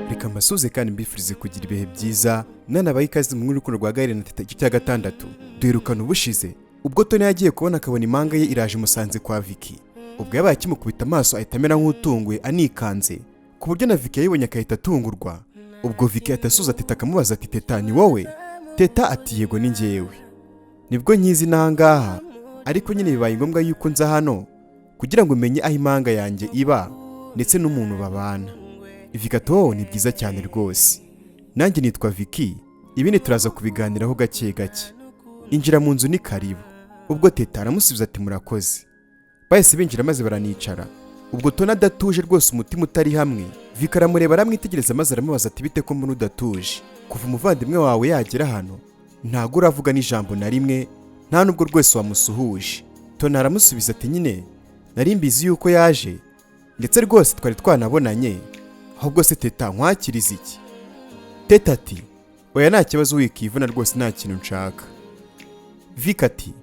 Reka mbasuze kandi mbifurize kugira ibihe byiza nanabaye ikaze mu rukundo rwa Gaël na Teta cya gatandatu. Duherukana ubushize ubwo Tony yagiye kubona akabona impanga ye iraje musanze kwa Vicky. Ubwo yabaye akimukubita amaso ahita amera nk'utungwe anikanze ku buryo na Vicky yayibonye akahita atungurwa. Ubwo Vicky atasuza Teta akamubaza ati Teta ni wowe? Teta ati yego ni njyewe. Nibwo nyizi nangaha ariko nyine bibaye ngombwa yuko nza hano kugira ngo menye aho impanga yanjye iba ndetse n'umuntu babana. Vicky ati ni byiza cyane rwose. Nanjye nitwa Vicky, ibindi turaza kubiganiraho gake gake. Injira mu nzu ni karibu. Ubwo Teta aramusubiza ati murakoze. Bahise binjira maze baranicara. Ubwo Tony adatuje rwose umutima utari hamwe. Vicky aramureba aramwitegereza maze aramubaza ati bite ko mbona udatuje? Kuva umuvandimwe wawe yagera hano ntago uravuga n'ijambo na rimwe, nta nubwo rwose wamusuhuje. Tony aramusubiza ati nyine nari mbizi yuko yaje ndetse rwose twari twanabonanye, ahubwo se Teta nkwakiriza iki? Teta ati oya nta kibazo wikivuna rwose nta kintu nshaka. Vicky ati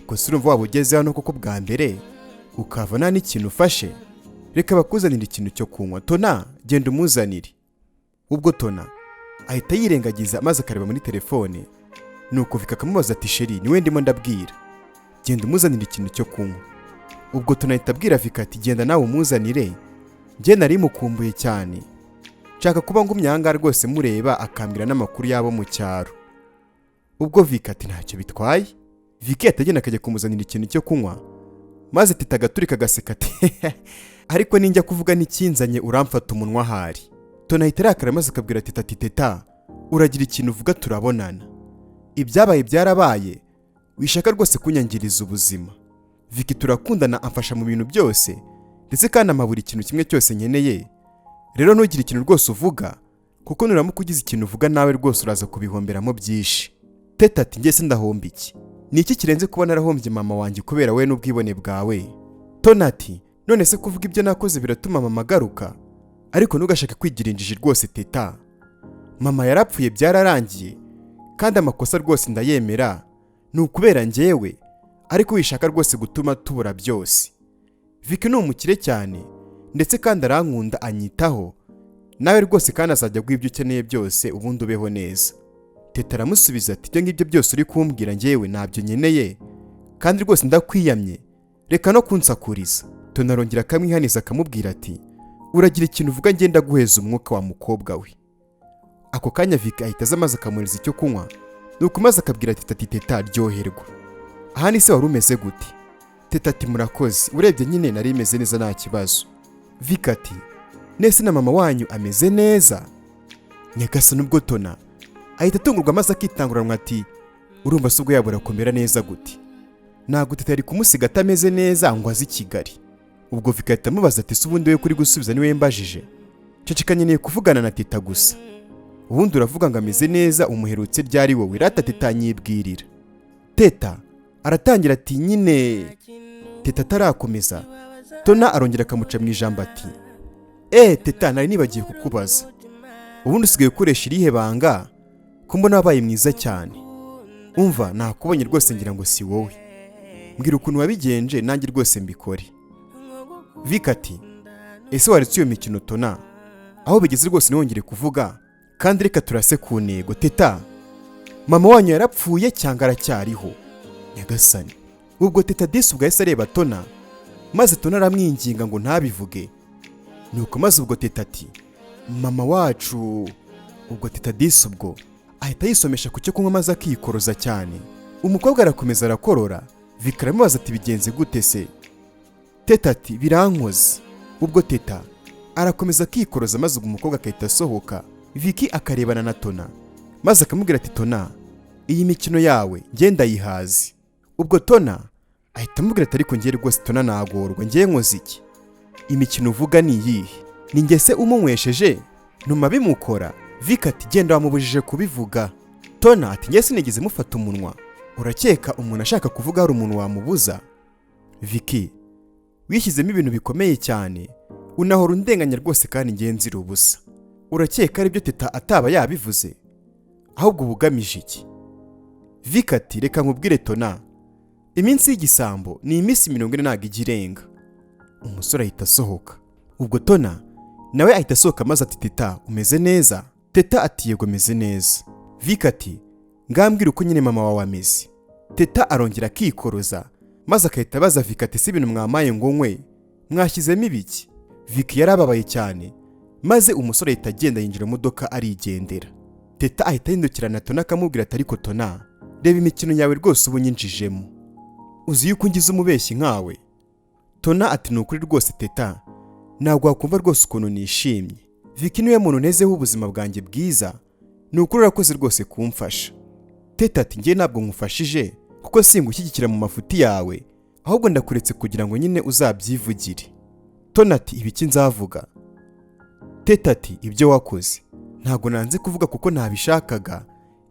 ubwo se urumva waba ugeze hano koko bwa mbere ukava nta n'ikintu ufashe? Reka bakuzanira ikintu cyo kunywa. Tona genda umuzanire. Ubwo Tona ahita yirengagiza maze akareba muri telefone, nuko Vicky akamubaza ati sheri niwe ndimo ndabwira, genda umuzanire ikintu cyo kunywa. Ubwo Tona ahita abwira Vicky ati genda nawe umuzanire, njye nari mukumbuye cyane, nshaka kuba ngumye aha ngaha rwose mureba akambwira n'amakuru yabo mu cyaro. Ubwo Vicky ati ntacyo bitwaye. Vicky atagenda akajya kumuzanira ikintu cyo kunywa maze Teta agaturika agaseka ati ariko ninjya kuvuga n'ikinzanye uramfata umunwa ahari. Tona ahita arakara maze akabwira Teta ati Teta uragira ikintu uvuga turabonana, ibyabaye byarabaye, wishaka rwose kunyangiriza ubuzima. Vicky turakundana, amfasha mu bintu byose ndetse kandi amabura ikintu kimwe cyose nkeneye, rero ntugire ikintu rwose uvuga kuko nuramuka ugize ikintu uvuga nawe rwose uraza kubihomberamo byinshi. Teta ati njye se ndahomba iki? Ni iki kirenze kuba narahombye mama wanjye kubera we n'ubwibone bwawe? Tona ati none se kuvuga ibyo nakoze biratuma mama agaruka? Ariko ntugashake kwigira injiji rwose Teta, mama yarapfuye byararangiye kandi amakosa rwose ndayemera, ni ukubera njyewe, ariko wishaka rwose gutuma tubura byose. Vicky ni umukire cyane ndetse kandi arankunda anyitaho, nawe rwose kandi azajya guha ibyo ukeneye byose ubundi ubeho neza. Teta aramusubiza ati ibyo ngibyo byose uri kumbwira njyewe ntabyo nkeneye kandi rwose ndakwiyamye, reka no kunsakuriza. Tona arongera akamwihaniza akamubwira ati uragira ikintu uvuga ngenda guheza umwuka wa mukobwa we. Ako kanya Vicky ahita aza maze akamuriza icyo kunywa, nuko maze akabwira Teta ati Teta ryoherwa. Aha ni se wari umeze gute? Teta ati murakoze, urebye nyine nari imeze neza nta kibazo. Vicky ati nese na mama wanyu ameze neza? Nyagasa nubwo Tona ahita atungurwa maze akitanguranwa ati urumva se ubwo yabura kumera neza gute? Ntabwo Teta yari kumusiga atameze neza ngo aze i Kigali. Ubwo Vicky ahita amubaza ati se ubundi we kuri gusubiza niwe mbajije? Ceceka nkeneye kuvugana na Teta gusa, ubundi uravuga ngo ameze neza umuherutse ryari wowe? Rata Teta nyibwirira. Teta aratangira ati nyine. Teta atarakomeza Tona arongera akamuca mu ijambo ati Teta nari nibagiye kukubaza, ubundi usigaye ukoresha irihe banga ko mbona wabaye mwiza cyane? Umva nakubonye rwose ngira ngo si wowe, mbwira ukuntu wabigenje nanjye rwose mbikore. Vicky ati ese waretse iyo mikino Tona, aho bigeze rwose ntiwongere kuvuga kandi reka turase ku ntego. Teta mama wanyu yarapfuye cyangwa aracyariho? Nyagasani. Ubwo Teta disi ubwo yahise areba Tona maze Tona aramwinginga ngo ntabivuge, nuko maze ubwo Teta ati mama wacu. Ubwo Teta disi ubwo ahita yisomesha ku cyo kunywa maze akikoroza cyane. Umukobwa arakomeza arakorora. Vicky aramubaza ati bigenze gute se? Teta ati birankoze. Ubwo Teta arakomeza akikoroza maze ubwo umukobwa akahita asohoka. Vicky akarebana na Tona maze akamubwira ati Tona iyi mikino yawe ngenda yihazi. Ubwo Tona ahita amubwira ati ariko ngiye rwose Tona nagorwa, ngiye nkoze iki? Imikino uvuga ni iyihe? Ni njye se umunywesheje ntuma bimukora? Vicky ati genda wamubujije kubivuga. Tona ati njye sinigeze mufata umunwa, urakeka umuntu ashaka kuvuga hari umuntu wamubuza? Vicky wishyizemo ibintu bikomeye cyane, unahora undenganya rwose kandi ngiye nzira ubusa. Urakeka ari byo Teta ataba yabivuze? Ahubwo ubugamije iki? Vicky ati reka nkubwire Tona, iminsi y'igisambo ni iminsi 40 ntago igirenga. Umusore ahita asohoka. ubwo Tona nawe ahita asohoka maze ati teta umeze neza? Teta ati yego meze neza. Vicky ati ngambwira uko nyine mama wawe ameze. Teta arongera akikoroza maze akahita abaza Vicky ati si ibintu mwamaye ngo nkwe mwashyizemo ibiki? Vicky yarababaye cyane maze umusore ahita agenda yinjira mu modoka arigendera. Teta ahita yindukirana Tona akamubwira ati ariko Tona reba imikino yawe rwose ubu nyinjijemo, uzi yuko ngize umubeshyi nkawe? Tona ati ni ukuri rwose Teta ntabwo wakumva rwose ukuntu nishimye. Vicky niwe muntu nezeho ubuzima bwanjye bwiza, ni ukuri urakoze rwose kumfasha. Teta ati njye ntabwo nkufashije kuko singushyigikira mu mafuti yawe, ahubwo ndakuretse kugira ngo nyine uzabyivugire. Tona ati ibiki nzavuga? Teta ati ibyo wakoze. Ntabwo nanze kuvuga kuko ntabishakaga,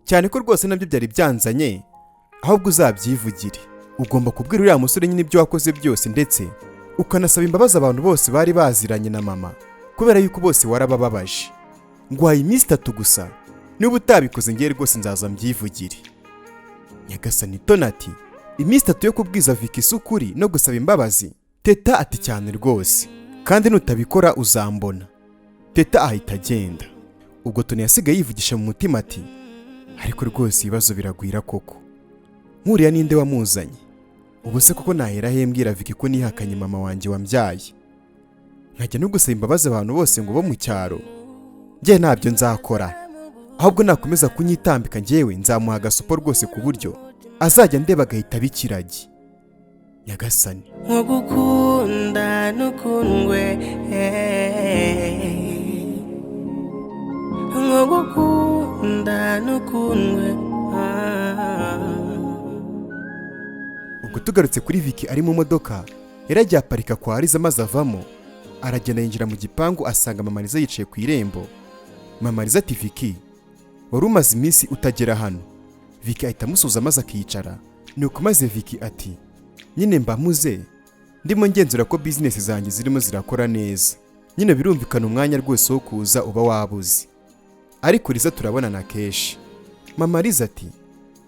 cyane ko rwose nabyo byari byanzanye, ahubwo uzabyivugire. Ugomba kubwira uriya musore nyine ibyo wakoze byose, ndetse ukanasaba imbabazi abantu bose bari baziranye na mama, kubera yuko bose warabababaje. Ngwaye iminsi 3 gusa, niba utabikoze ngiye rwose nzaza mbyivugire. Nyagasani. Tona ati iminsi 3 yo kubwiza Vicky isukuri no gusaba imbabazi? Teta ati cyane rwose, kandi nutabikora uzambona. Teta ahita agenda. Ubwo Tona yasigaye yivugisha mu mutima ati ariko rwose ibibazo biragwira koko, nkuriya ninde wamuzanye? Ubu se koko nahera he mbwira Vicky ko nihakanye mama wanjye wambyaye? Nkajya no gusaba imbabazi abantu bose ngo bo mu cyaro? Njye ntabyo nzakora, ahubwo nakomeza kunyitambika njyewe nzamuha agasupo rwose ku buryo azajya ndeba agahita bikiragi. Nyagasani. Nkugukunda nukundwe, nkugukunda nukundwe. Ubwo tugarutse kuri Vicky ari mu modoka, yaragiye aparika kwa Liza maze avamo, aragenda yinjira mu gipangu asanga mama Liza yicaye ku irembo. Mama Liza ati Vicky wari umaze iminsi utagera hano? Vicky ahita amusuza maze akiyicara. Nuko maze Vicky ati nyine mbamuze ndimo ngenzura ko business zanjye zirimo zirakora neza, nyine birumvikana umwanya rwose wo kuza uba wabuze, ariko Liza turabonana kenshi. Mama Liza ati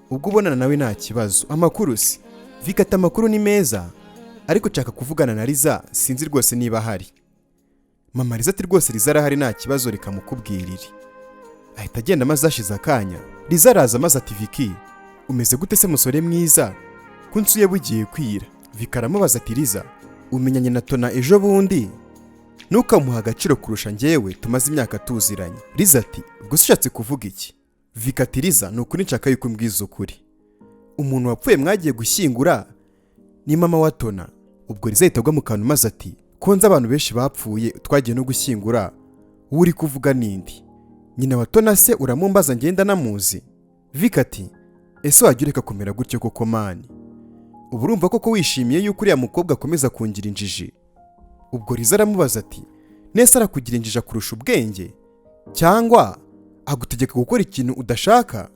ubwo ubonana nawe nta kibazo, amakuru si? Vicky ati amakuru ni meza, ariko nshaka kuvugana na Liza sinzi rwose niba ahari. Mama Liza ati rwose Liza arahari nta kibazo reka mukubwirire. Ahita agenda maze ashize akanya Liza araza maze ati Vicky umeze gute se musore mwiza ko nsuye bugiye kwira? Vicky aramubaza ati Liza umenyanye na Tona ejo bundi? Nukamuha agaciro kurusha njyewe tumaze imyaka tuziranye. Liza ati ubwo ushatse kuvuga iki? Vicky ati Liza ni ukuri nshaka yuko umbwiza ukuri, umuntu wapfuye mwagiye gushyingura ni mama wa Tona? Ubwo Liza ahita agwa mu kantu maze ati ko nzi abantu benshi bapfuye twagiye no gushyingura, uri kuvuga nindi? Nyina wa Tona se uramumbaza ngenda namuzi? Vicky ati ese wajya ureka kumera gutyo koko mani? Ubu urumva koko wishimiye yuko uriya mukobwa akomeza kungira injiji? Ubwo Liza aramubaza ati nese arakugira injiji kurusha ubwenge, cyangwa agutegeka gukora ikintu udashaka?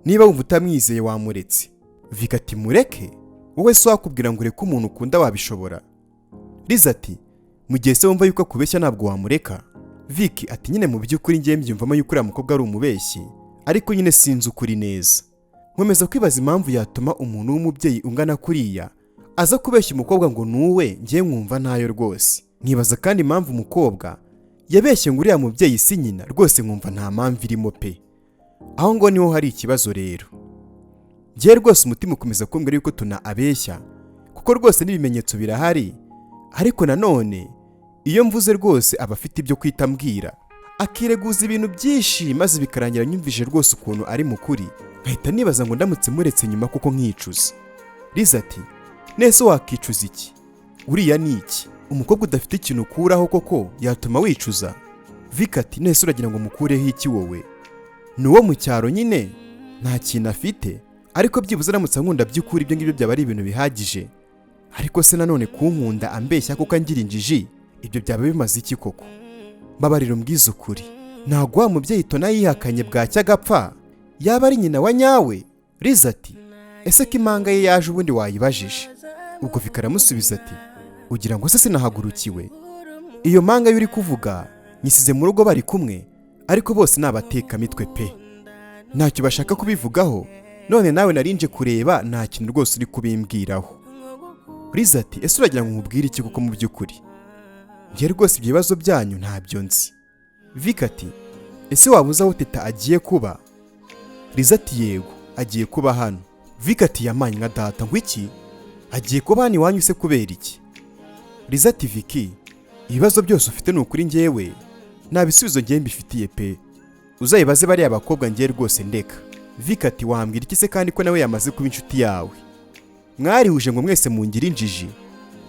Niba wumva utamwizeye wamuretse. Vicky ati mureke? Wowe se wakubwira ngo ureke umuntu ukunda wabishobora? Liza ati mu gihe se wumva yuko akubeshya ntabwo wamureka? Vicky ati nyine mu by'ukuri ngiye mbyumvamo yuko uriya mukobwa ari umubeshyi, ariko nyine sinzi ukuri neza. Nkomeza kwibaza impamvu yatuma umuntu w'umubyeyi ungana kuriya aza kubeshya umukobwa ngo nuwe, ngiye nkumva ntayo rwose. Nkibaza kandi impamvu umukobwa yabeshye ngo uriya mubyeyi si nyina, rwose nkumva nta mpamvu irimo pe. Aho ngo niho hari ikibazo rero. Ngiye rwose umutima ukomeza kumbwira yuko Tona abeshya, kuko rwose n'ibimenyetso birahari, ariko nanone iyo mvuze rwose aba afite ibyo kwita mbwira, akireguza ibintu byinshi maze bikarangira nyumvije rwose ukuntu ari mukuri, nkahita nibaza ngo ndamutse muretse nyuma kuko nkicuza. Liza ati nese wakicuza iki? Uriya ni iki? Umukobwa udafite ikintu ukuraho koko yatuma wicuza? Vicky ati nese uragira ngo mukureho iki wowe? Nuwo mu cyaro nyine nta kintu afite, ariko byibuze aramutse nkunda by'ukuri ibyo ngibyo byaba ari ibintu bihagije. Ariko se nanone kunkunda ambeshya kuko angira injiji, ibyo byaba bimaze iki koko? Babarira umbwiza ukuri, ntabwo wa mubyeyi Tona yihakanye bwacya agapfa yaba ari nyina wa nyawe? Liza ati ese ko impanga ye yaje ubundi wayibajije? Ubwo Vicky aramusubiza ati ugira ngo se sinahagurukiwe? Iyo mpanga yo uri kuvuga nyisize mu rugo bari kumwe, ariko bose nabateka mitwe pe, ntacyo bashaka kubivugaho, none nawe narinje kureba nta kintu rwose uri kubimbwiraho. Liza ati ese uragira ngo nkubwire iki kuko mu by'ukuri? njye rwose ibyo bibazo byanyu ntabyo nzi. Vic ati ese waba uzi aho Teta agiye kuba? Liza ati yego agiye kuba hano. Vic ati yamanye nka data ngo iki? Agiye kuba hano iwanyu se kubera iki? Liza ati Vicky, ibibazo byose ufite ni ukuri njyewe nta bisubizo njye mbifitiye pe, uzayibaze bariya bakobwa njye rwose ndeka. Vic ati wambwira iki se kandi ko nawe yamaze kuba inshuti yawe? Mwarihuje ngo mwese mungire injiji,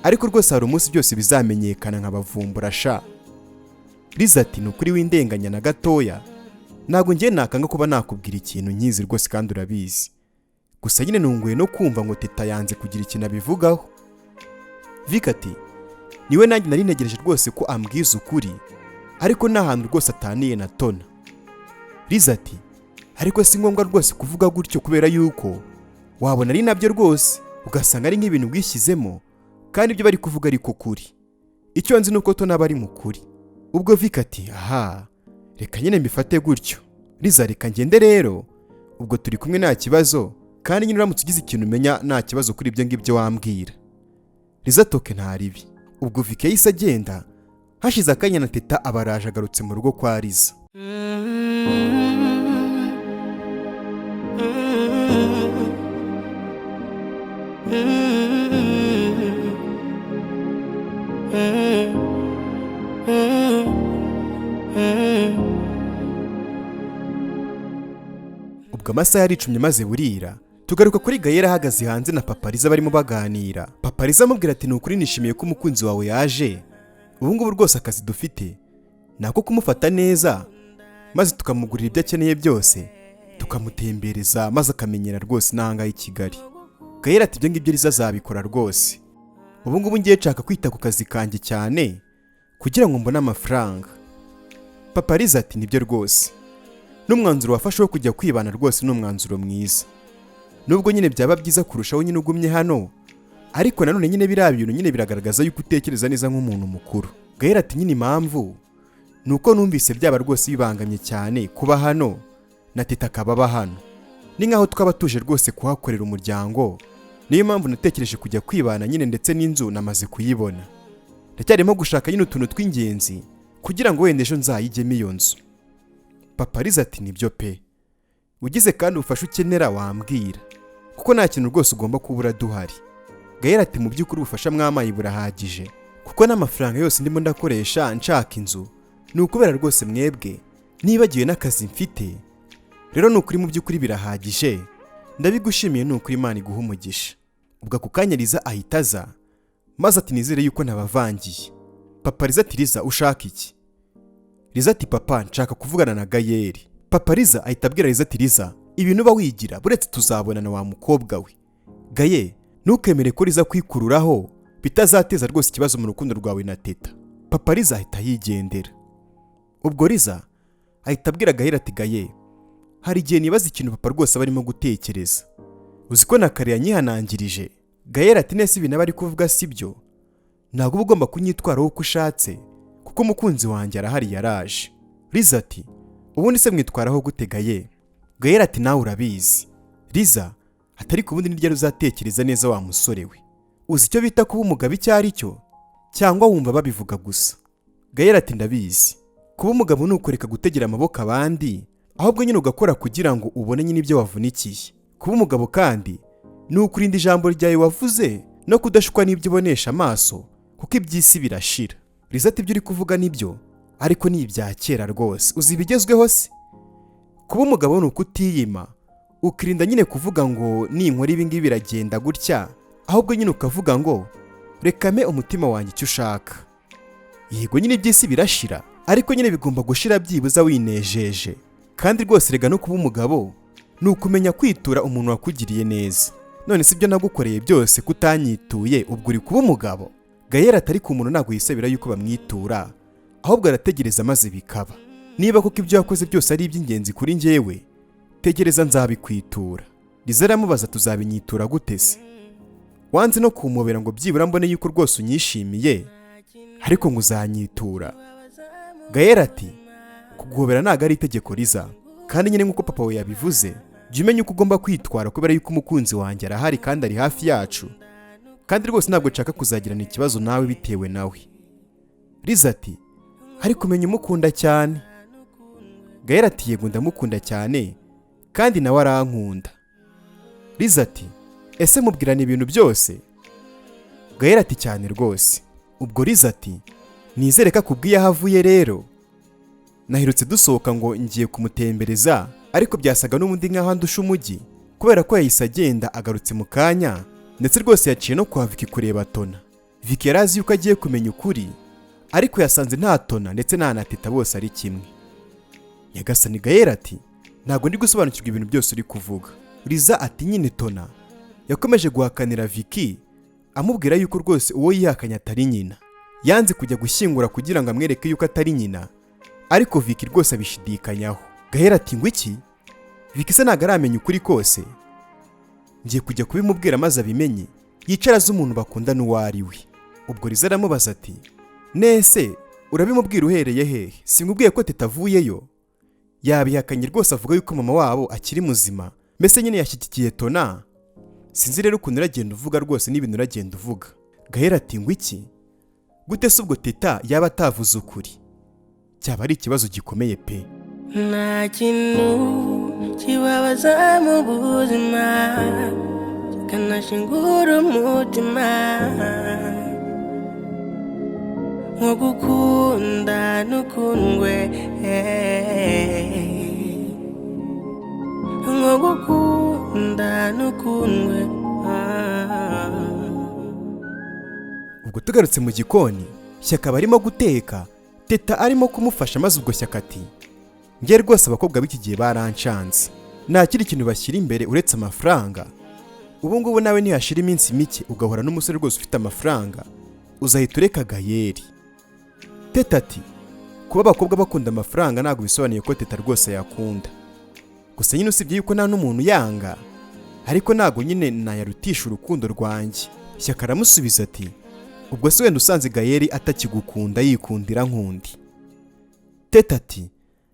ariko rwose hari umunsi byose bizamenyekana nkabavumbura sha. Liza ati ni ukuri windenganya na gatoya, ntabwo njye nakanga kuba nakubwira ikintu nkizi rwose kandi urabizi, gusa nyine nunguye no kumva ngo Teta yanze kugira ikintu abivugaho. Vic ati niwe nanjye nari ntegereje rwose ko ambwiza ukuri, ariko nta hantu rwose ataniye na Tona. Liza ati ariko si ngombwa rwose kuvuga gutyo kubera yuko wabona ari nabyo rwose ugasanga ari nk'ibintu bwishyizemo kandi ibyo bari kuvuga ariko kuri. Icyo nzi nuko Tona aba ari mukuri. Ubwo Vic ati aha reka nyine mbifate gutyo. Liza reka ngende rero, ubwo turi kumwe nta kibazo, kandi nyine uramutse ugize ikintu umenya nta kibazo kuri ibyo ngibyo wambwira. Liza toke nta ribi. Ubwo Vic yahise agenda, hashize akanya na Teta abaraje agarutse mu rugo kwa Liza. Ubwo amasaha yaricumye maze burira, tugaruka kuri Gayera ahagaze hanze na Papa Liza barimo baganira. Papa Liza amubwira ati nukuri nishimiye ko umukunzi wawe yaje, ubu ngubu rwose akazi dufite nako kumufata neza, maze tukamugurira ibyo akeneye byose, tukamutembereza maze akamenyera rwose n'ahanga i Kigali. Gayera ati ibyo ngibyo Liza azabikora rwose, ubu ngubu ngiye nshaka kwita ku kazi kanjye cyane kugira ngo mbone amafaranga. Papa Liza ati nibyo rwose, n'umwanzuro wafashe wo kujya kwibana rwose ni umwanzuro mwiza, nubwo nyine byaba byiza kurushaho nyine ugumye hano, ariko nanone nyine biriya bintu nyine biragaragaza yuko utekereza neza nk'umuntu mukuru. Gayera ati nyine impamvu nuko numvise byaba rwose bibangamye cyane kuba hano na Teta akaba hano, ni nkaho twaba tuje rwose kuhakorera umuryango, niyo mpamvu natekereje kujya kwibana nyine, ndetse n'inzu namaze kuyibona, ndacyarimo gushaka nyine utuntu tw'ingenzi kugira ngo wenda ejo nzayijyemo iyo nzu. Papa Liza ati nibyo pe, ugize kandi ubufasha ukenera wambwira, kuko nta kintu rwose ugomba kubura duhari. Gayera ati mu by'ukuri ubufasha mwamaye burahagije, kuko n'amafaranga yose ndimo ndakoresha nshaka inzu ni ukubera rwose mwebwe nibagiwe n'akazi mfite, rero ni ukuri mu by'ukuri birahagije, ndabigushimiye ni ukuri Imana iguha umugisha. Ubwo ako kanya Liza ahita aza, maze ati nizere yuko nabavangiye. Papa Liza ati Liza ushaka iki? Liza ati papa nshaka kuvugana na Gayeri. Papa Liza ahita abwira Liza ati Liza ibintu uba wigira buretse tuzabonana wa mukobwa we. Gaye ntukemere ko Liza kwikururaho bitazateza rwose ikibazo mu rukundo rwawe na Teta. Papa Liza ahita yigendera. Ubwo Liza ahita abwira Gayeri ati Gaye hari igihe nibaza ikintu papa rwose barimo gutekereza, uziko na kare yanyihanangirije. Gayeri ati nese ibintu bari kuvuga sibyo, ntabwo ugomba kunyitwaraho uko ushatse kuko umukunzi wanjye arahari yaraje. Liza ati ubundi se mwitwaraho gute Gaye? Gayeri ati nawe urabizi. Liza atari ku bundi niryo uzatekereza neza wa musore we, uzi icyo bita kuba umugabo icyo ari cyo cyangwa wumva babivuga gusa? Gayeri ati ndabizi, kuba umugabo ni ukureka gutegera amaboko abandi, ahubwo nyine ugakora kugira ngo ubone nyine ibyo wavunikiye. Kuba umugabo kandi ni ukurinda ijambo ryawe wavuze no kudashukwa n'ibyo ubonesha amaso, kuko iby'isi birashira. Liza ati ibyo uri kuvuga nibyo, ariko ni ibya kera rwose, uzi ibigezweho se? Kuba umugabo ni ukutiyima, ukirinda nyine kuvuga ngo ninkora ibi ngibi biragenda gutya, ahubwo nyine ukavuga ngo rekame umutima wanjye icyo ushaka. Yego nyine iby'isi birashira, ariko nyine bigomba gushira byibuza winejeje. Kandi rwose rega no kuba umugabo ni ukumenya kwitura umuntu wakugiriye neza. None si byo nagukoreye byose kutanyituye, ubwo uri kuba umugabo? Gayeri atari ku muntu ntabwo yisabira yuko bamwitura, ahubwo arategereza maze bikaba. Niba kuko ibyo yakoze byose ari iby'ingenzi kuri njyewe, tegereza nzabikwitura. Liza aramubaza tuzabinyitura gute se? Wanze no kumubera ngo byibura mbone yuko rwose unyishimiye, ariko ngo uzanyitura. Gayeri ati kuguhobera ntabwo ari itegeko Liza, kandi nyine nk'uko papa we yabivuze, jya umenya uko ugomba kwitwara kubera yuko umukunzi wanjye arahari kandi ari hafi yacu, kandi rwose ntabwo nshaka kuzagirana ikibazo nawe bitewe nawe. Liza ati ariko umenya umukunda cyane. Gael ati yego ndamukunda cyane kandi nawe arankunda. Liza ati ese mubwirana ibintu byose? Gael ati cyane rwose. Ubwo Liza ati nizere ko akubwiye aho avuye rero. Nahirutse dusohoka ngo ngiye kumutembereza ariko byasaga n'ubundi nk'aho andusha umujyi kubera ko yahise agenda agarutse mu kanya ndetse rwose yaciye no kwa Vicky kureba Tona. Vicky yari azi yuko agiye kumenya ukuri ariko yasanze nta Tona ndetse nta na Teta bose ari kimwe. Nyagasani Gael ati ntabwo ndi gusobanukirwa ibintu byose uri kuvuga. Liza ati nyine Tona yakomeje guhakanira Vicky amubwira yuko rwose uwo yihakanye atari nyina. Yanze kujya gushyingura kugira ngo amwereke yuko atari nyina ariko Vicky rwose abishidikanyaho. Gael ati ngo iki? Vicky se ntabwo aramenya ukuri kose? Ngiye kujya kubimubwira maze abimenye yicara azi umuntu bakundana uwo ari we. Ubwo Liza aramubaza ati nese urabimubwira uhereye hehe? Sinkubwiye ko Teta avuyeyo? Yabihakanye rwose avuga yuko mama wabo akiri muzima mbese nyine yashyigikiye Tona. Sinzi rero ukuntu uragenda uvuga rwose n'ibintu uragenda uvuga. Gael ati ngo iki? Gute se ubwo Teta yaba atavuze ukuri? Cyaba ari ikibazo gikomeye pe. Nta kintu kibabaza mu buzima kikanashingura umutima nko gukunda n'ukundwe, nko gukunda n'ukundwe. Ubwo tugarutse mu gikoni Shyaka barimo guteka Teta arimo kumufasha maze ubwo Shyaka ati ngiye rwose abakobwa b'iki gihe baranshanze nta kindi kintu bashyira imbere uretse amafaranga. Ubu ngubu nawe ntihashira iminsi mike ugahora n'umusore rwose ufite amafaranga uzahita ureka Gael. Teta ati kuba abakobwa bakunda amafaranga ntabwo bisobanuye ko Teta rwose yakunda. Gusa nyine usibye yuko nta n'umuntu yanga ariko ntabwo nyine nayarutisha urukundo rwanjye. Shyaka aramusubiza ati ubwo se wenda usanze Gael atakigukunda yikundira nkundi? Teta ati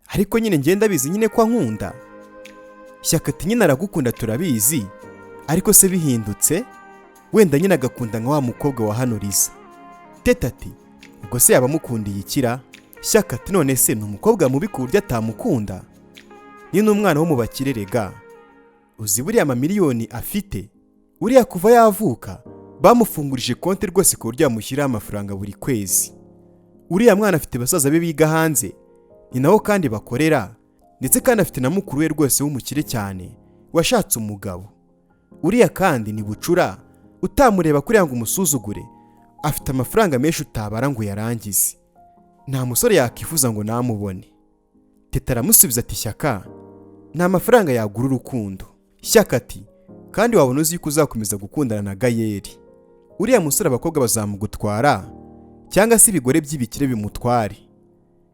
ariko nyine ngenda bizi nyine ko ankunda. Shyaka ati nyine aragukunda turabizi ariko se bihindutse wenda nyine agakunda nka wa mukobwa wa hano Liza. Teta ati ubwo se yaba amukundiye ikira? Shyaka ati none se ni umukobwa mubi ku buryo atamukunda? Ni n'umwana wo mu bakire rega. Uzi buriya amamiliyoni afite, uriya kuva yavuka bamufungurije konti rwose ku buryo yamushyiraho amafaranga buri kwezi. Uriya mwana afite basaza be biga hanze ni naho kandi bakorera ndetse kandi afite na mukuru we rwose w'umukire cyane washatse umugabo. Uriya kandi ni bucura utamureba kuriya ngo umusuzugure, afite amafaranga menshi utabara ngo yarangize. Nta musore yakifuza ngo namubone. Teta aramusubiza ati Shyaka nta mafaranga yagura urukundo. Shyaka ati kandi wabona uzi yuko uzakomeza gukundana na Gael. Uriya musore abakobwa bazamugutwara cyangwa se ibigore by'ibikire bimutware.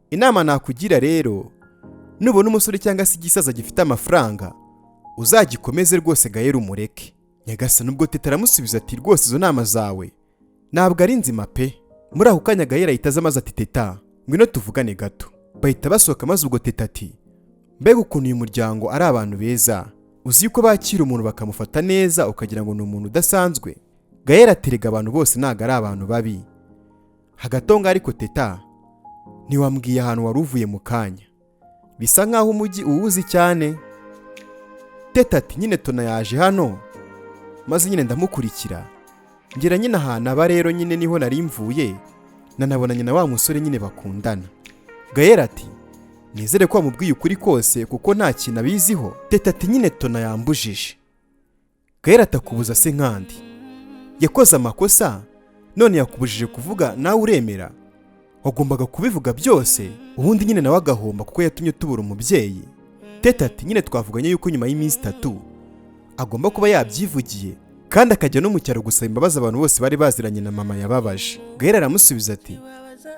Inama nakugira rero nubona umusore cyangwa se igisaza gifite amafaranga uzagikomeze rwose Gael umureke. Nyagasani ubwo Teta aramusubiza ati rwose izo nama zawe ntabwo ari nzima pe. Muri ako kanya Gael ahita aza maze ati Teta ngwino tuvugane gato. Bahita basohoka maze ubwo Teta ati mbega ukuntu uyu muryango ari abantu beza, uzi yuko bakira umuntu bakamufata neza ukagira ngo ni umuntu udasanzwe. Gael aterega abantu bose ntago ari abantu babi. Hagatonga ariko Teta ntiwambwiye ahantu wari uvuye mu kanya, bisa nkaho umujyi uwuzi cyane. Teta ati nyine Tona yaje hano maze nyine ndamukurikira ngira nyine ahantu aba rero nyine niho nari mvuye nanabonanye na wa musore nyine bakundana. Gael ati nizere ko wamubwiye ukuri kose kuko nta kintu abiziho. Teta ati nyine Tona yambujije. Gael atakubuza se nkandi yakoze amakosa none yakubujije kuvuga nawe uremera? Wagombaga kubivuga byose ubundi nyine nawe agahomba kuko yatumye tubura umubyeyi. Teta ati nyine twavuganye yuko nyuma y'iminsi 3 agomba kuba yabyivugiye kandi akajya no mu cyaro gusaba imbabazi abantu bose bari baziranye na mama yababaje. Gael aramusubiza ati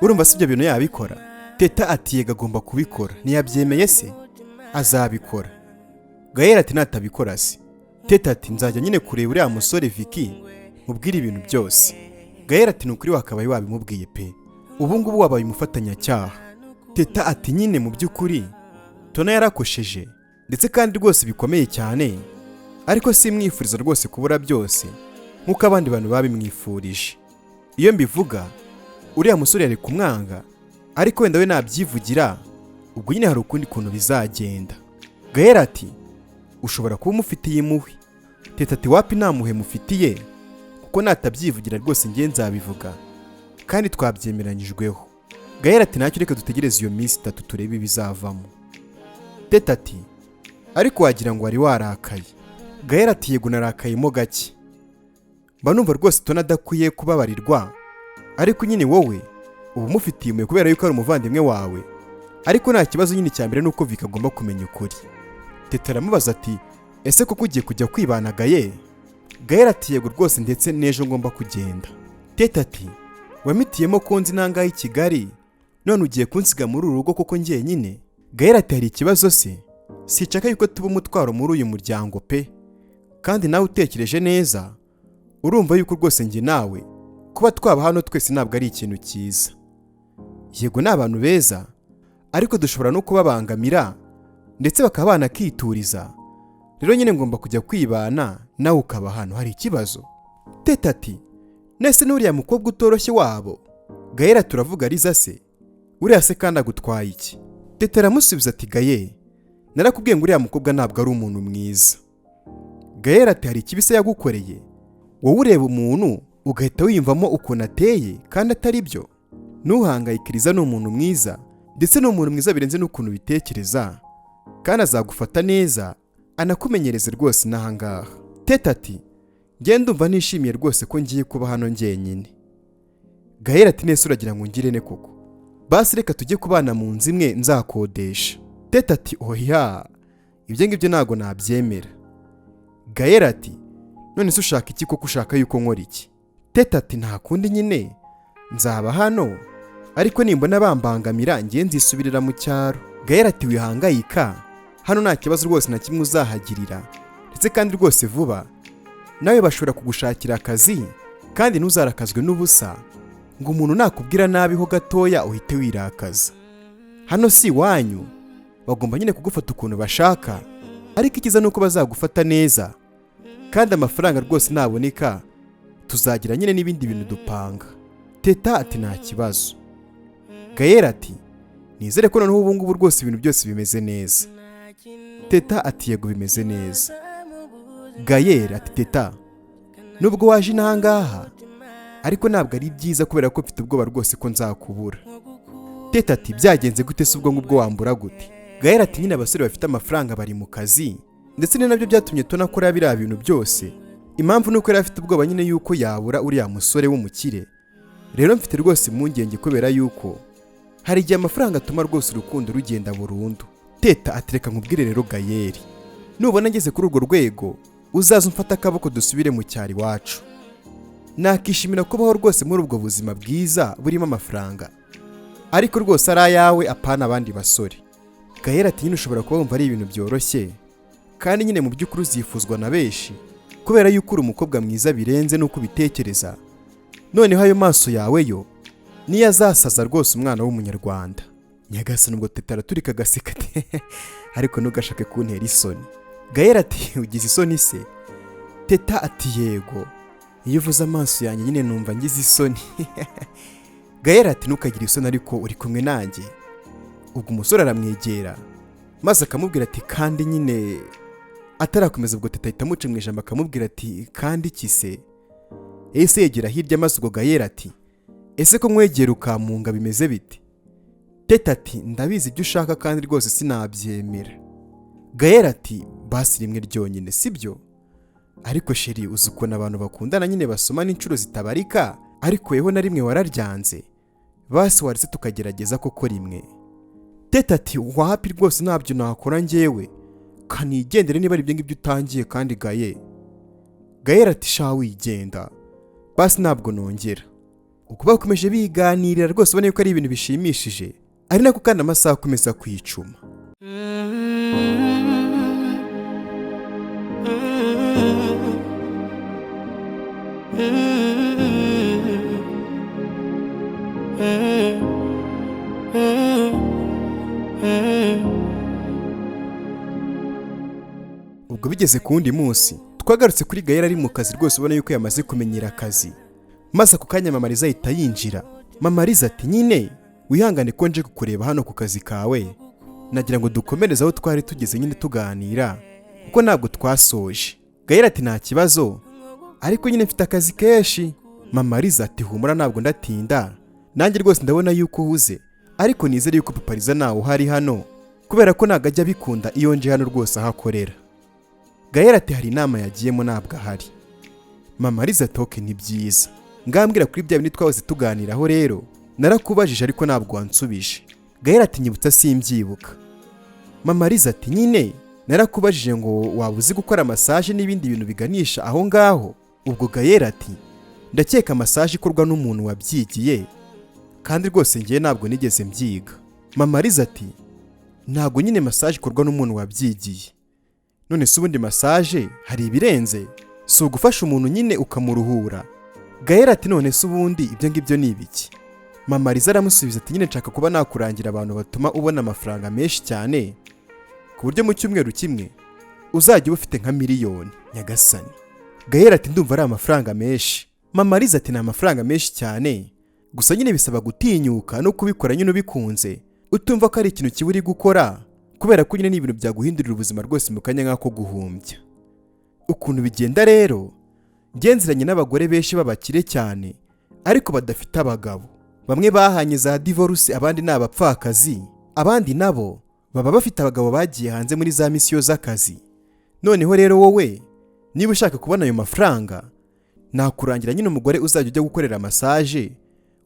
urumva si ibyo bintu yabikora? Teta ati yega agomba kubikora. Ntiyabyemeye se? Azabikora. Gael ati natabikora se? Teta ati nzajya nyine kureba uriya musore Vicky mubwire ibintu byose. Gael ati nukuri wakabaye wabimubwiye pe, ubu ngubu wabaye umufatanyacyaha. Teta ati nyine mu by'ukuri Tona yarakosheje ndetse kandi rwose bikomeye cyane ariko simwifuriza rwose kubura byose nk'uko abandi bantu babimwifurije. Iyo mbivuga uriya musore yari kumwanga, ariko wenda we nabyivugira ubwo nyine hari ukundi kuntu bizagenda. Gael ati ushobora kuba umufitiye impuhwe. Teta ati wapi nta mpuhwe mufitiye, kuko natabyivugira rwose njye nzabivuga kandi twabyemeranyijweho. Gael ati ntacyo, reka dutegereze iyo minsi 3 turebe ibizavamo. Teta ati ariko wagira ngo wari warakaye. Gael ati yego narakayemo gake, mba numva rwose Tony adakwiye kubabarirwa, ariko nyine wowe ubu mufitiye impuhwe kubera yuko ari umuvandimwe wawe, ariko nta kibazo nyine cyambere nuko Vicky agomba kumenya ukuri. Teta aramubaza ati ese koko ugiye kujya kwibana Gael? Gael ati yego rwose ndetse n'ejo ngomba kugenda. Teta ati wamitiyemo ko nzi nangahe i Kigali, none ugiye kunsiga muri uru rugo koko njye nyine? Gael ati hari ikibazo se? Sichaka yuko tuba umutwaro muri uyu muryango pe, kandi nawe utekereje neza urumva yuko rwose njye nawe kuba twaba hano twese ntabwo ari ikintu cyiza. Yego n'abantu beza, ariko dushobora no kubabangamira ndetse bakaba banakituriza, rero nyine ngomba kujya kwibana nawe ukaba hano, hari ikibazo? Teta ati nese n'uriya mukobwa utoroshye wabo? Gael turavuga Liza se, uriya se kandi agutwaye iki? Teta aramusubiza ati Gael narakubwiye ngo uriya mukobwa ntabwo ari umuntu mwiza. Gael ati hari ikibise yagukoreye? Wowe ureba umuntu ugahita wiyumvamo ukuntu ateye kandi atari byo? Ntuhangayikiriza, ni umuntu mwiza, ndetse ni umuntu mwiza birenze n'ukuntu bitekereza, kandi azagufata neza anakumenyereze rwose n'ahangaha. Teta ati ngenda umva nishimiye rwose ko ngiye kuba hano njyenyine. Gael ati nese uragira ngo ngire ne koko? Basi reka tujye kubana mu nzu imwe nzakodesha. Teta ati oya, ibyo ngibyo ntago nabyemera. Gael ati none se ushaka iki koko, ushaka yuko nkora iki? Teta ati nta kundi nyine nzaba hano, ariko nimbona bambangamira ngiye nzisubirira mu cyaro. Gael ati wihangayika, hano nta kibazo rwose na kimwe uzahagirira, ndetse kandi rwose vuba nawe bashobora kugushakira akazi, kandi ntuzarakazwe n'ubusa ngo umuntu nakubwira nabi ho gatoya uhite wirakaza. Hano si iwanyu, bagomba nyine kugufata ukuntu bashaka, ariko ikiza nuko bazagufata neza, kandi amafaranga rwose naboneka tuzagira nyine n'ibindi bintu dupanga. Teta ati nta kibazo. Gael ati nizere ko noneho ubu ngubu rwose ibintu byose bimeze neza. Teta ati yego bimeze neza. Gael ati teta nubwo waje n'ahangaha ariko ntabwo ari byiza kubera ko mfite ubwoba rwose ko nzakubura. Teta ati byagenze gute se ubwo ngubwo wambura gute? Gael ati nyine abasore bafite amafaranga bari mu kazi, ndetse ni nabyo byatumye Tony akora biriya bintu byose. Impamvu nuko yari afite ubwoba nyine yuko yabura uriya musore w'umukire. Rero mfite rwose impungenge kubera yuko hari igihe amafaranga atuma rwose urukundo rugenda burundu. Teta atereka nkubwire rero Gael, nubona ngeze kuri urwo rwego uzaza umfata akaboko dusubire mu cyari wacu. Nakishimira kubaho rwose muri ubwo buzima bwiza burimo amafaranga, ariko rwose ari ayawe apana abandi basore. Gael ati nyine ushobora kuba wumva ari ibintu byoroshye, kandi nyine mu by'ukuri uzifuzwa na benshi kubera yuko uri umukobwa mwiza birenze nuko ubitekereza. Noneho ayo maso yawe yo niyo azasaza rwose umwana w'umunyarwanda. Nyagasani ubwo Teta araturika agaseka ati ariko ntugashake kuntera isoni. Gael ati ugize isoni se? Teta ati yego, iyo uvuze amaso yanjye nyine numva ngize isoni. Gael ati ntukagire isoni ariko uri kumwe nanjye. Ubwo umusore aramwegera maze akamubwira ati kandi nyine atarakomeza, ubwo Teta ahita amuca mu ijambo akamubwira ati kandi iki se? Ese yegera hirya maze ubwo Gael ati ese ko mwegera ukamunga bimeze bite? Teta ati ndabizi ibyo ushaka kandi rwose sinabyemera. Gael ati basi rimwe ryonyine sibyo? Ariko sheri uzi ukuntu abantu bakundana nyine basoma n'inshuro zitabarika, ariko yeho na rimwe wararyanze, basi waretse tukagerageza koko rimwe. Teta ati wapi rwose ntabyo nakora njyewe, kanigendere niba ari ibyo ngibyo utangiye kandi Gael. Gael ati sha wigenda, basi ntabwo nongera. Uko bakomeje biganirira rwose ubona yuko ari ibintu bishimishije, ari nako kandi amasaha akomeza kwicuma. Ubwo bigeze ku wundi munsi twagarutse kuri Gael ari mu kazi rwose ubona yuko yamaze kumenyera akazi, maze ako kanya Mama Liza ahita yinjira Mama Liza ati nyine wihangane ko nje kukureba hano ku kazi kawe, nagira ngo dukomereze aho twari tugeze nyine tuganira kuko ntabwo twasoje. Gael ati nta kibazo ariko nyine mfite akazi kenshi. Mama Liza ati humura ntabwo ndatinda, nanjye rwose ndabona yuko uhuze ariko nizere yuko Papa Liza nawe uhari hano kubera ko ntabwo ajya bikunda iyo nje hano rwose aho akorera. Gael ati hari inama yagiyemo ntabwo ahari. Mama Liza ati oke ni byiza, ngambwira kuri bya bintu twahoze tuganiraho rero narakubajije ariko ntabwo wansubije. Gael ati nyibutsa simbyibuka. Mama Liza ati nyine narakubajije ngo waba uzi gukora massage n'ibindi bintu biganisha aho ngaho. Ubwo Gael ati ndakeka massage ikorwa n'umuntu wabyigiye kandi rwose ngiye ntabwo nigeze mbyiga. Mama Liza ati ntabwo nyine massage ikorwa n'umuntu wabyigiye, none se ubundi massage hari ibirenze, si ugufasha umuntu nyine ukamuruhura. Gael ati none se ubundi ibyo ngibyo ni ibiki? Mama Liza aramusubiza ati nyine nshaka kuba nakurangira abantu batuma ubona amafaranga menshi cyane ku buryo mu cyumweru kimwe uzajya uba ufite nka miliyoni nyagasani. Gael ati ndumva ari amafaranga menshi. Mama Liza ati ni amafaranga menshi cyane, gusa nyine bisaba gutinyuka no kubikora nyine ubikunze, utumva ko ari ikintu kiba uri gukora kubera ko nyine ni ibintu byaguhindurira ubuzima rwose mu kanya nk'ako guhumbya. Ukuntu bigenda rero, ngenziranye n'abagore benshi b'abakire cyane ariko badafite abagabo. Bamwe bahanye za divorce, abandi ni abapfakazi, abandi nabo baba bafite abagabo bagiye hanze muri za misiyo z'akazi. Noneho rero wowe niba ushaka kubona ayo mafaranga, nakurangira nyine umugore uzajya ujya gukorera massage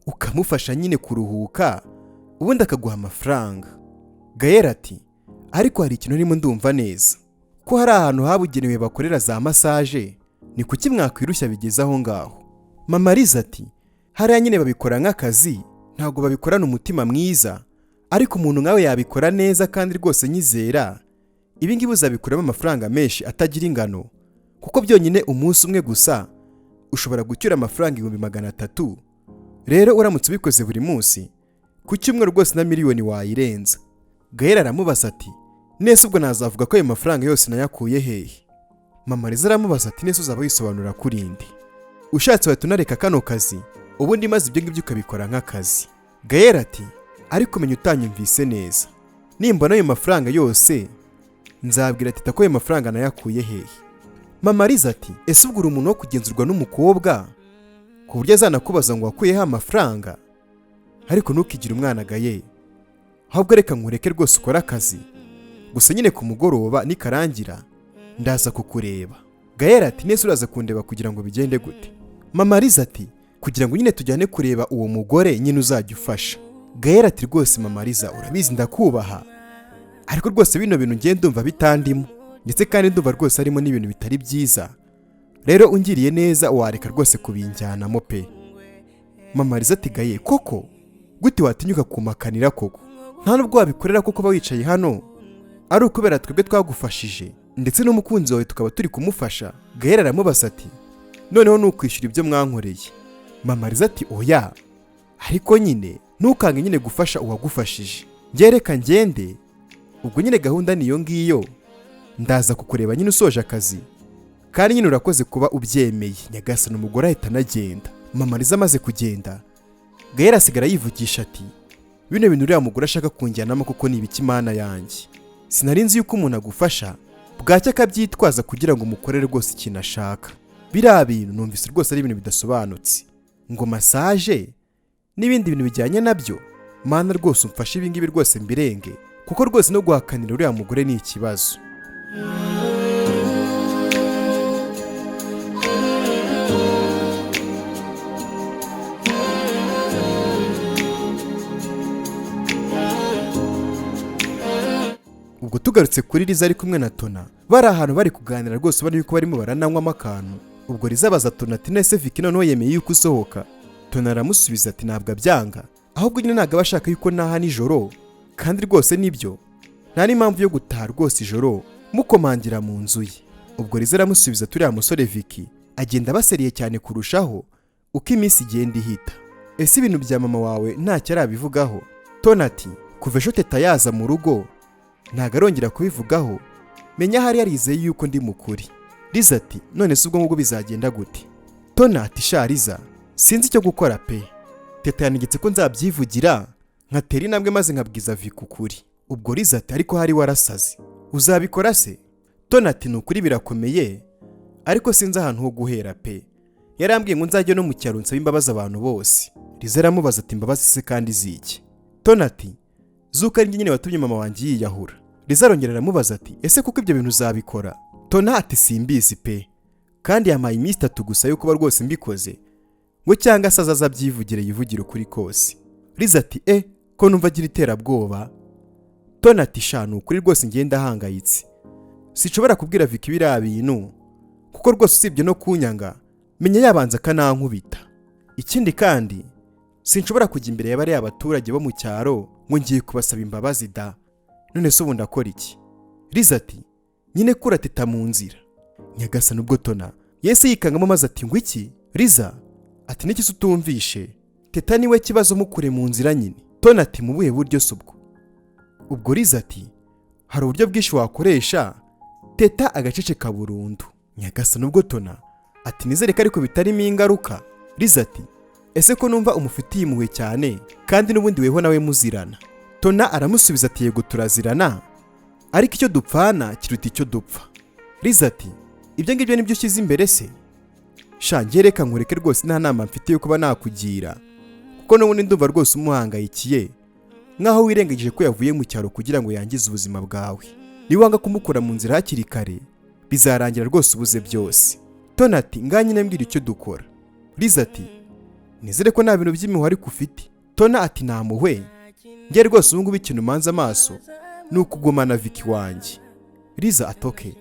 ukamufasha nyine kuruhuka ubundi akaguha amafaranga. Gael ati ariko hari ikintu urimo ndumva neza, ko hari ahantu habugenewe bakorera za massage, ni kuki mwakwirushya bigeze aho ngaho? Mama Liza ati hariya nyine babikora nk'akazi, ntabwo babikorana umutima mwiza, ariko umuntu nkawe yabikora neza kandi rwose nyizera ibi ngibi uzabikuramo amafaranga menshi atagira ingano, kuko byonyine umunsi umwe gusa ushobora gucyura amafaranga 300,000. Rero uramutse ubikoze buri munsi ku cyumweru rwose na miliyoni wayirenza. Gael aramubaza ati nese ubwo nazavuga ko ayo mafaranga yose nayakuye hehe? Mama Liza aramubaza ati nese uzaba wisobanura kuri indi, ushatse watunareka kano kazi ubundi maze ibyo ngibyo ukabikora nk'akazi. Gael ati ariko menya utanyumvise neza, nimbona ayo mafaranga yose nzabwira Teta ko ayo mafaranga nayakuye hehe. Mama Liza ati ese ubwo uri umuntu wo kugenzurwa n'umukobwa ku buryo azanakubaza ngo wakuyeho amafaranga? Ariko ntukigire umwana Gael, ahubwo reka nkureke rwose ukora akazi, gusa nyine ku mugoroba nikarangira ndaza kukureba. Gael ati nese uraza kundeba kugira ngo bigende gute? Mama Liza ati kugira ngo nyine tujyane kureba uwo mugore nyine uzajya ufasha. Gael ati rwose Mama Liza urabizi ndakubaha, ariko rwose bino bintu ngiye ndumva bitandimo, ndetse kandi ndumva rwose harimo n'ibintu bitari byiza, rero ungiriye neza wareka rwose kubinjyanamo pe. Mama Liza ati Gael koko gute watinyuka kumakanira koko? Nta nubwo wabikorera koko ba wicaye hano ari ukubera twebwe twagufashije ndetse n'umukunzi wawe tukaba turi kumufasha? Gael aramubaza ati noneho nukwishyura ibyo mwankoreye? Mama Liza ati oya, ariko nyine ntukange nyine gufasha uwagufashije, ngereka ngende, ubwo nyine gahunda niyo ngiyo, ndaza kukureba nyine usoje akazi, kandi nyine urakoze kuba ubyemeye nyagasani. Umugore ahita anagenda. Mama Liza amaze kugenda, Gael asigara yivugisha ati bino bintu uriya mugore ashaka kunjyanamo kuko ni ibiki mana yanjye? Sinari nzi yuko umuntu agufasha bwacya akabyitwaza kugira ngo umukorere rwose ikintu ashaka. Biriya bintu numvise rwose ari ibintu bidasobanutse, ngo massage n'ibindi bintu bijyanye nabyo. Mana rwose umfashe ibi ngibi rwose mbirenge, kuko rwose no guhakanira uriya mugore ni ikibazo. Ubwo tugarutse kuri Liza ari kumwe na Tona, bari ahantu bari kuganira rwose ubona yuko barimo barananywamo akantu. Ubwo Liza abaza Tona ati nese Vicky noneho yemeye yuko usohoka? Tona aramusubiza ati ntabwo abyanga, ahubwo nyine ntabwo abashaka yuko naha nijoro, kandi rwose nibyo nta n'impamvu yo gutaha rwose ijoro mukomangira mu nzu ye. Ubwo Liza aramusubiza turiya musore Vicky agenda baseriye cyane kurushaho uko iminsi igenda ihita. Ese ibintu bya mama wawe ntacyo arabivugaho? Tona ati kuva ejo Teta yaza mu rugo ntago arongera kubivugaho, menya hari yarizeye yuko ndi mukuri. Liza ati none se ubwo ngubwo bizagenda gute? Tona ati sha Liza sinzi icyo gukora pe, Teta yanigetse ko nzabyivugira nkatera intambwe maze nkabwiza Vicky ukuri. Ubwo Liza ati ariko hari warasaze, uzabikora se? Tony ati ni ukuri birakomeye ariko sinzi ahantu ho guhera pe. Yarambwiye ngo nzajye no mu cyaro nsaba imbabazi abantu bose. Liza aramubaza ati imbabazi se kandi ziki? Tony ati zuko ari njye nyine watumye mama wanjye yiyahura. Liza arongera aramubaza ati ese kuko ibyo bintu uzabikora? Tony ati simbizi pe, kandi yamaye iminsi 3 gusa yo kuba rwose mbikoze, ngo cyangwa se azaza byivugire yivugire ukuri kose. Liza ati ko numva agira iterabwoba. Tony ati shanu ukuri rwose ngenda hangayitse, sinshobora kubwira Vicky biriya bintu kuko rwose usibye no kunyanga menya yabanza kanankubita. Ikindi kandi sinshobora kujya imbere y'abari abaturage bo mu cyaro ngo ngiye kubasaba imbabazi da. None se ubundi akora iki? Liza ati nyine kura Teta mu nzira. Nyagasani ubwo Tony yese yikangamo maze ati ngo iki? Liza ati niki utumvishe? Teta niwe kibazo mukure mu nzira nyine. Tony ati mu buhe buryo subwo? Ubwo Liza ati hari uburyo bwinshi wakoresha Teta agaceceka burundu. Nyagasani ubwo Tony ati nizere ko ariko bitarimo ingaruka. Liza ati ese ko numva umufitiye impuhwe cyane kandi n'ubundi weho nawe muzirana? Tony aramusubiza ati yego turazirana ariko icyo dupfana kiruta icyo dupfa. Liza ati ibyo ngibyo nibyo ushyize imbere se? Shangiye reka nkureke rwose nta nama mfite yo kuba nakugira kuko n'ubundi ndumva rwose umuhangayikiye nkaho wirengagije ko yavuye mu cyaro kugira ngo yangize ubuzima bwawe. Niwanga kumukura mu nzira hakiri kare bizarangira rwose ubuze byose. Tony ati nganyine mbwira icyo dukora. Liza ati nizere ko nta bintu by'impuhwe ariko ufite. Tony ati nta muhwe ngiye rwose ubu ngubu ikintu manza amaso ni ukugumana Vicky wanjye. Liza atoke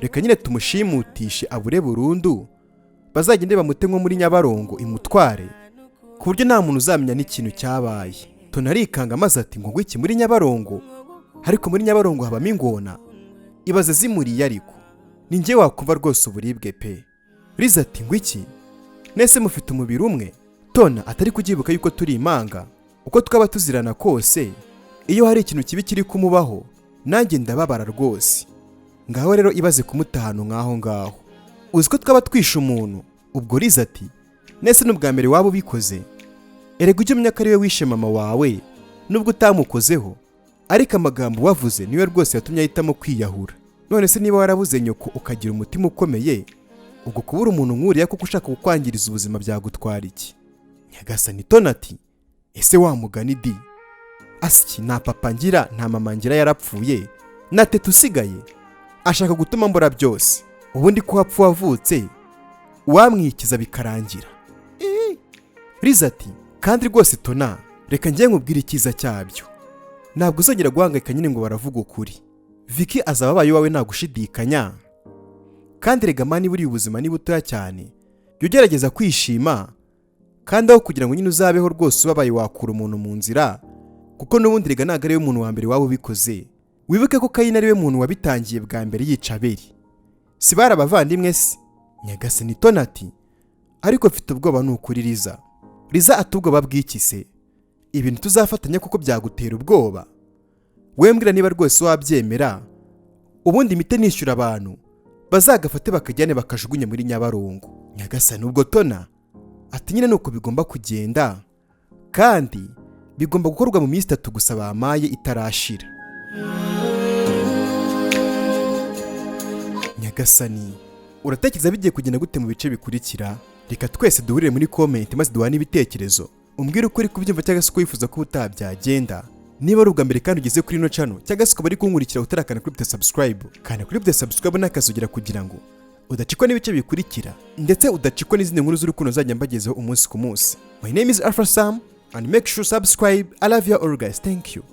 reka nyine tumushimutishe abure burundu, bazagende bamute nko muri Nyabarongo imutware ku buryo nta muntu uzamenya n'ikintu cyabaye. Tony arikanga maze ati ngo iki muri Nyabarongo? Ariko muri Nyabarongo habamo ingona ibaze zimuriye ariko ni njye wakumva rwose uburibwe pe. Liza ati ngo iki? Nese mufite umubiri umwe? Tony atari kugibuka yuko turi imanga uko twaba tuzirana kose, iyo hari ikintu kibi kiri kumubaho nanjye ndababara rwose. Ngaho rero ibaze kumuta ahantu nkaho ngaho, uzi ko twaba twishe umuntu. Ubwo Liza ati nese n'ubwa mbere waba ubikoze? Erega ujye umenya ko ari we wishe mama wawe nubwo utamukozeho, ariko amagambo wavuze niwe rwose yatumye ahitamo kwiyahura. None se niba warabuze nyoko ukagira umutima ukomeye, ubwo kubura umuntu nk'uriya kuko ushaka kukwangiriza ubuzima byagutwara iki? Nyagasani. Tony ati ese wa mugani di asiki nta papa ngira nta mama ngira yarapfuye na Teta usigaye ashaka gutuma mbora byose, ubundi ko hapfu wavutse wamwikiza bikarangira. Liza ati kandi rwose Tony reka ngiye nkubwira icyiza cyabyo, ntabwo uzongera guhangayika nyine ngo baravuga ukuri. Vicky azaba abaye wawe nta gushidikanya, kandi rega mani buri ubuzima ni butoya cyane, jya ugerageza kwishima kandi aho kugira ngo nyine uzabeho rwose ubabaye wakura umuntu mu nzira kuko n'ubundi rega ntabwo ariwe muntu wa mbere waba ubikoze. Wibuke ko Kayini ariwe muntu wabitangiye bwa mbere yica Abeli, si bari abavandimwe se? Nyagasani. Tony ati ariko mfite ubwoba ni ukuri Liza. Liza ati ubwoba bw'iki se? Ibintu tuzafatanya kuko byagutera ubwoba? Wembwira niba rwose wabyemera ubundi imite nishyura abantu bazagafate bakajyane bakajugunye muri Nyabarongo. Nyagasani. Ubwo Tony ati nyine nuko bigomba kugenda kandi bigomba gukorwa mu minsi 3 gusa bamaye itarashira. Nyagasani uratekereza bigiye kugenda gute mu bice bikurikira? Reka twese duhurire muri comment maze duhane ibitekerezo, umbwire uko uri kubyumva cyangwa se uko wifuza ko utabyagenda. Niba ari ubwa mbere kandi ugeze kuri ino channel cyangwa se ukaba ari kunkurikira utarakana kuri subscribe, kandi kuri subscribe n'akazogera kugira ngo udacikwa n'ibice bikurikira ndetse udacikwa n'izindi nkuru z'urukundo zajya mbagezeho umunsi ku munsi. My name is Alpha Sam and make sure subscribe. I love you all guys. Thank you.